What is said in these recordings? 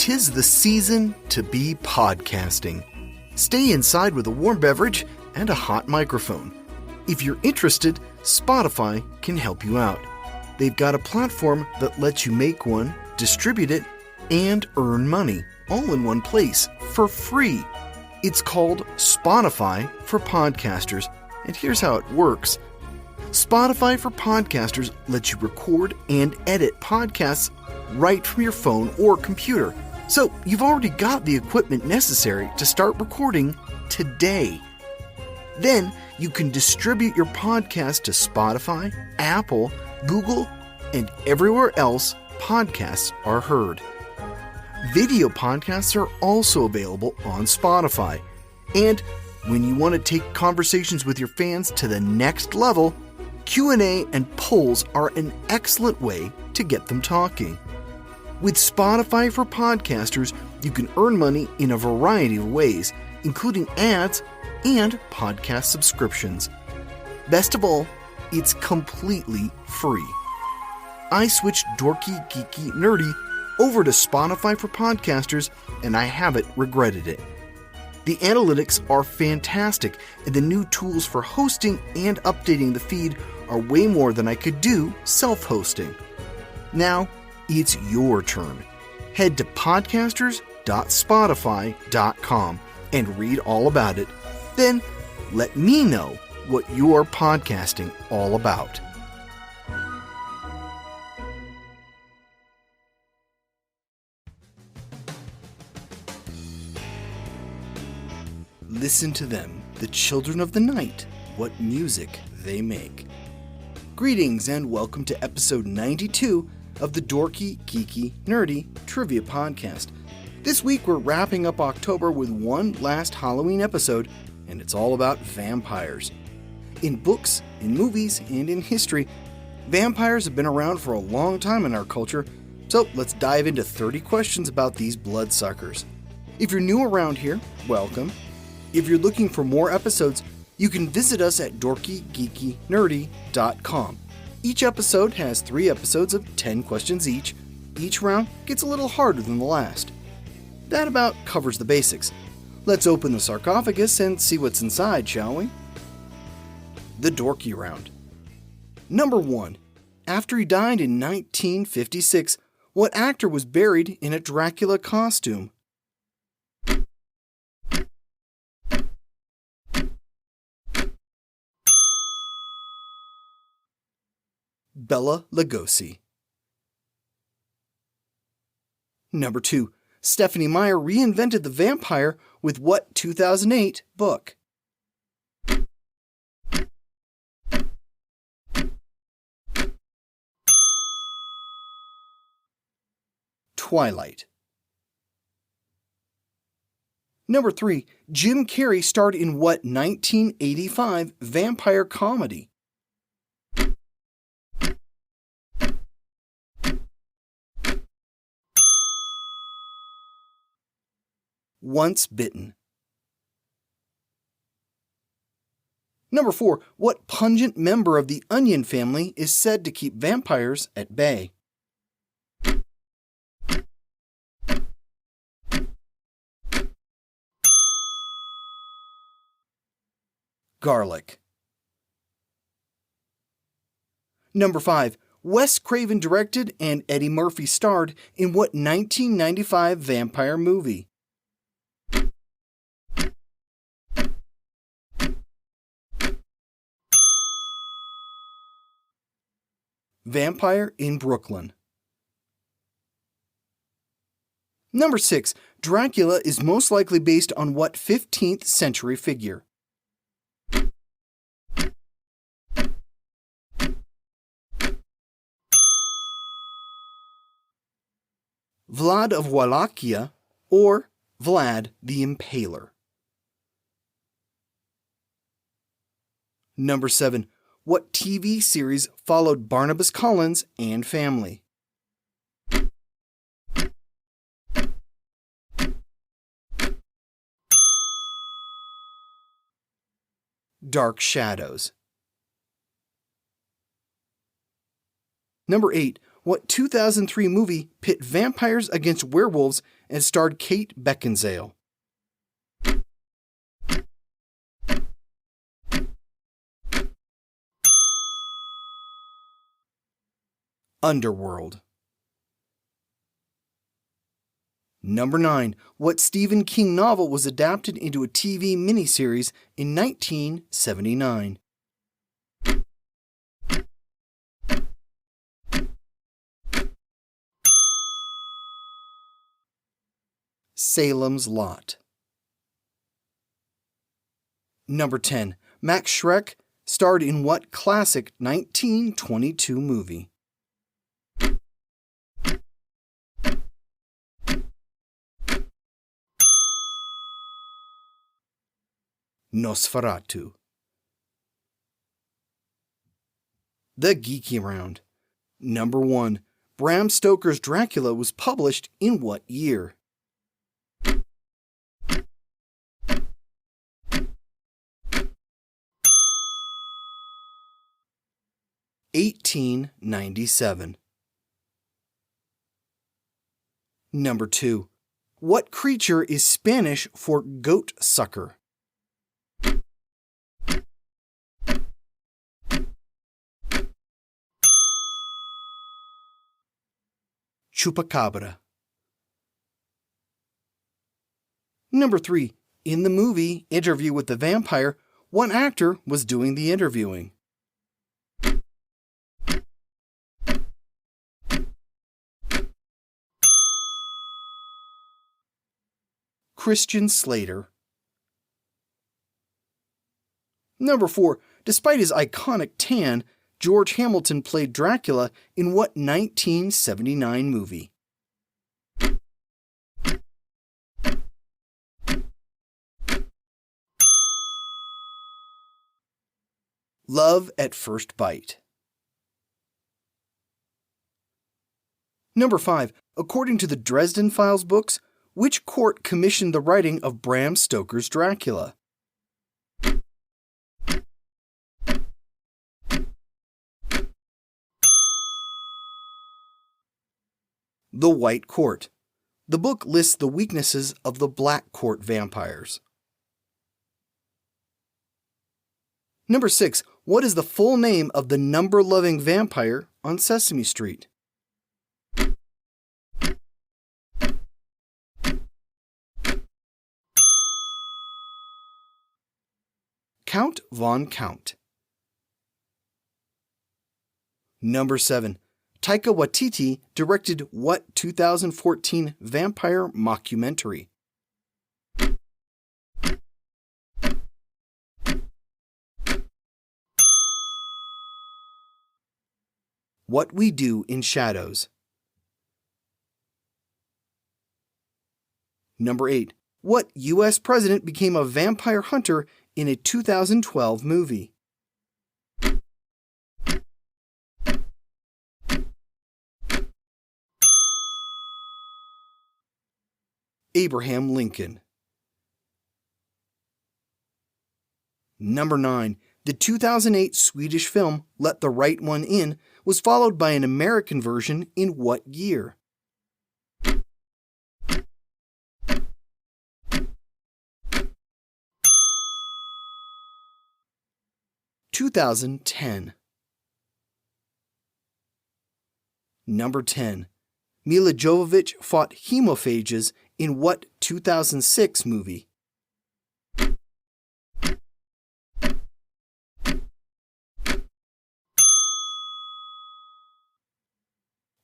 'Tis the season to be podcasting. Stay inside with a warm beverage and a hot microphone. If you're interested, Spotify can help you out. They've got a platform that lets you make one, distribute it, and earn money all in one place for free. It's called Spotify for Podcasters, and here's how it works. Spotify for Podcasters lets you record and edit podcasts right from your phone or computer. So you've already got the equipment necessary to start recording today. Then you can distribute your podcast to Spotify, Apple, Google, and everywhere else podcasts are heard. Video podcasts are also available on Spotify. And when you want to take conversations with your fans to the next level, Q&A and polls are an excellent way to get them talking. With Spotify for Podcasters, you can earn money in a variety of ways, including ads and podcast subscriptions. Best of all, it's completely free. I switched Dorky, Geeky, Nerdy over to Spotify for Podcasters, and I haven't regretted it. The analytics are fantastic, and the new tools for hosting and updating the feed are way more than I could do self-hosting. Now, it's your turn. Head to podcasters.spotify.com and read all about it. Then, let me know what you're podcasting all about. Listen to them, the children of the night, what music they make. Greetings and welcome to episode 92 of the Dorky, Geeky, Nerdy Trivia Podcast. This week we're wrapping up October with one last Halloween episode, and it's all about vampires. In books, in movies, and in history, vampires have been around for a long time in our culture, so let's dive into 30 questions about these bloodsuckers. If you're new around here, welcome. If you're looking for more episodes, you can visit us at dorkygeekynerdy.com. Each episode has 3 episodes of 10 questions each. Each round gets a little harder than the last. That about covers the basics. Let's open the sarcophagus and see what's inside, shall we? The Dorky Round. Number 1. After he died in 1956, what actor was buried in a Dracula costume? Bela Lugosi. Number 2. Stephenie Meyer reinvented the vampire with what 2008 book? Twilight. Number 3. Jim Carrey starred in what 1985 vampire comedy? Once Bitten. Number 4. What pungent member of the onion family is said to keep vampires at bay? Garlic. Number 5. Wes Craven directed and Eddie Murphy starred in what 1995 vampire movie? Vampire in Brooklyn. Number 6. Dracula is most likely based on what 15th century figure? Vlad of Wallachia or Vlad the Impaler. Number 7. What TV series followed Barnabas Collins and family? Dark Shadows. Number 8. What 2003 movie pit vampires against werewolves and starred Kate Beckinsale? Underworld. Number 9. What Stephen King novel was adapted into a TV miniseries in 1979? Salem's Lot. Number 10. Max Schreck starred in what classic 1922 movie? Nosferatu. The Geeky Round. Number 1. Bram Stoker's Dracula was published in what year? (1897). Number 2. What creature is Spanish for goat sucker? Chupacabra. Number 3. In the movie Interview with the Vampire, what actor was doing the interviewing? Christian Slater. Number 4. Despite his iconic tan, George Hamilton played Dracula in what 1979 movie? Love at First Bite. Number 5. According to the Dresden Files books, which court commissioned the writing of Bram Stoker's Dracula? The White Court. The book lists the weaknesses of the Black Court vampires. Number 6. What is the full name of the number-loving vampire on Sesame Street? Count Von Count. Number 7. Taika Waititi directed what 2014 vampire mockumentary? What We Do in Shadows. Number 8. What U.S. president became a vampire hunter in a 2012 movie? Abraham Lincoln. Number 9. The 2008 Swedish film Let the Right One In was followed by an American version in what year? (2010). Number 10. Mila Jovovich fought hemophages in what 2006 movie?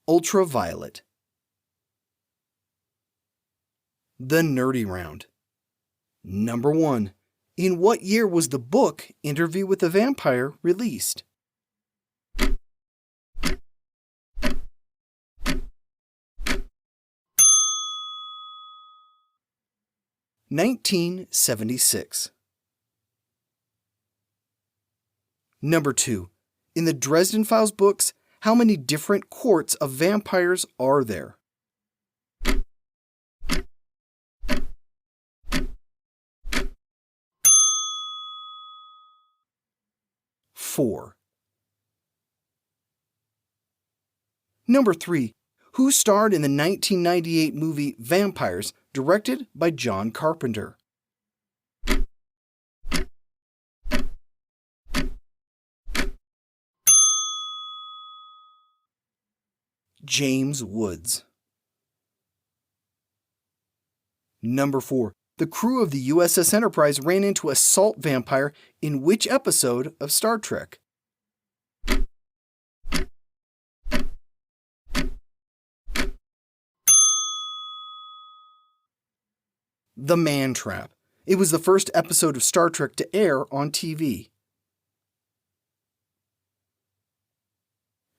Ultraviolet. The Nerdy Round. Number 1. In what year was the book Interview with the Vampire released? (1976). Number 2. In the Dresden Files books, how many different courts of vampires are there? Four. Number 3. Who starred in the 1998 movie Vampires, directed by John Carpenter? James Woods. Number 4. The crew of the USS Enterprise ran into a salt vampire in which episode of Star Trek? The Man Trap. It was the first episode of Star Trek to air on TV.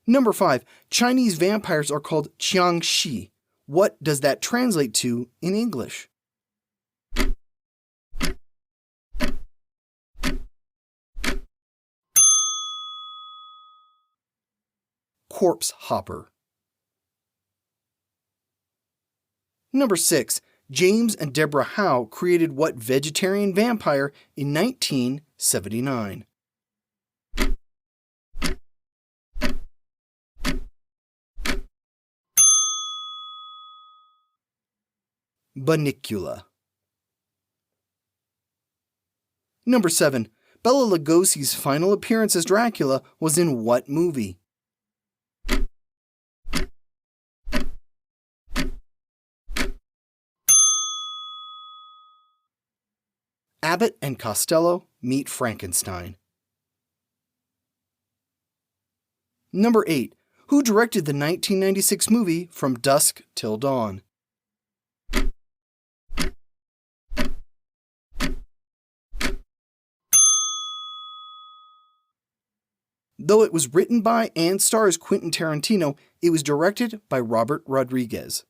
Number 5. Chinese vampires are called Jiangshi. What does that translate to in English? Corpse hopper. Number 6. James and Deborah Howe created what vegetarian vampire in 1979? Bunnicula. Number 7. Bela Lugosi's final appearance as Dracula was in what movie? Abbott and Costello Meet Frankenstein. Number 8. Who directed the 1996 movie From Dusk Till Dawn? Though it was written by and stars Quentin Tarantino, it was directed by Robert Rodriguez.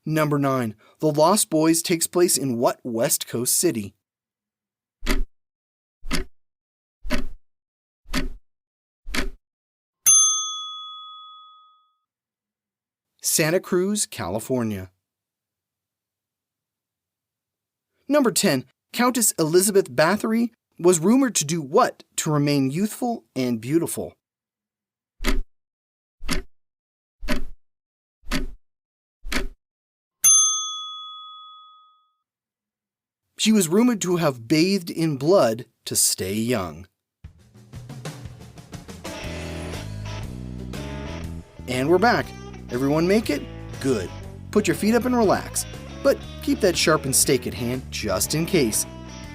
Number 9. The Lost Boys takes place in what West Coast city? Santa Cruz, California. Number 10. Countess Elizabeth Bathory was rumored to do what to remain youthful and beautiful? She was rumored to have bathed in blood to stay young. And we're back. Everyone make it? Good. Put your feet up and relax. But keep that sharpened steak at hand just in case.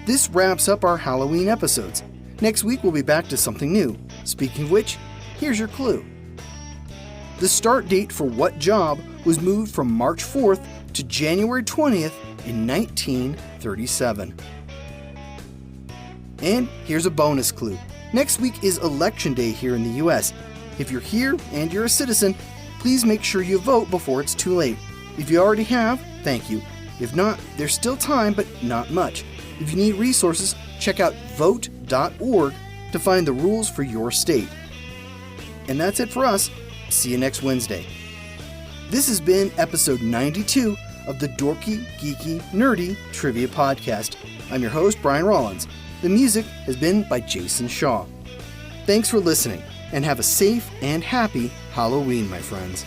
This wraps up our Halloween episodes. Next week we'll be back to something new. Speaking of which, here's your clue. The start date for What Job was moved from March 4th to January 20th in 1937. And here's a bonus clue. Next week is Election Day here in the US. If you're here and you're a citizen, please make sure you vote before it's too late. If you already have, thank you. If not, there's still time, but not much. If you need resources, check out vote.org to find the rules for your state. And that's it for us. See you next Wednesday. This has been episode 92 of the Dorky, Geeky, Nerdy Trivia Podcast. I'm your host, Brian Rollins. The music has been by Jason Shaw. Thanks for listening, and have a safe and happy Halloween, my friends.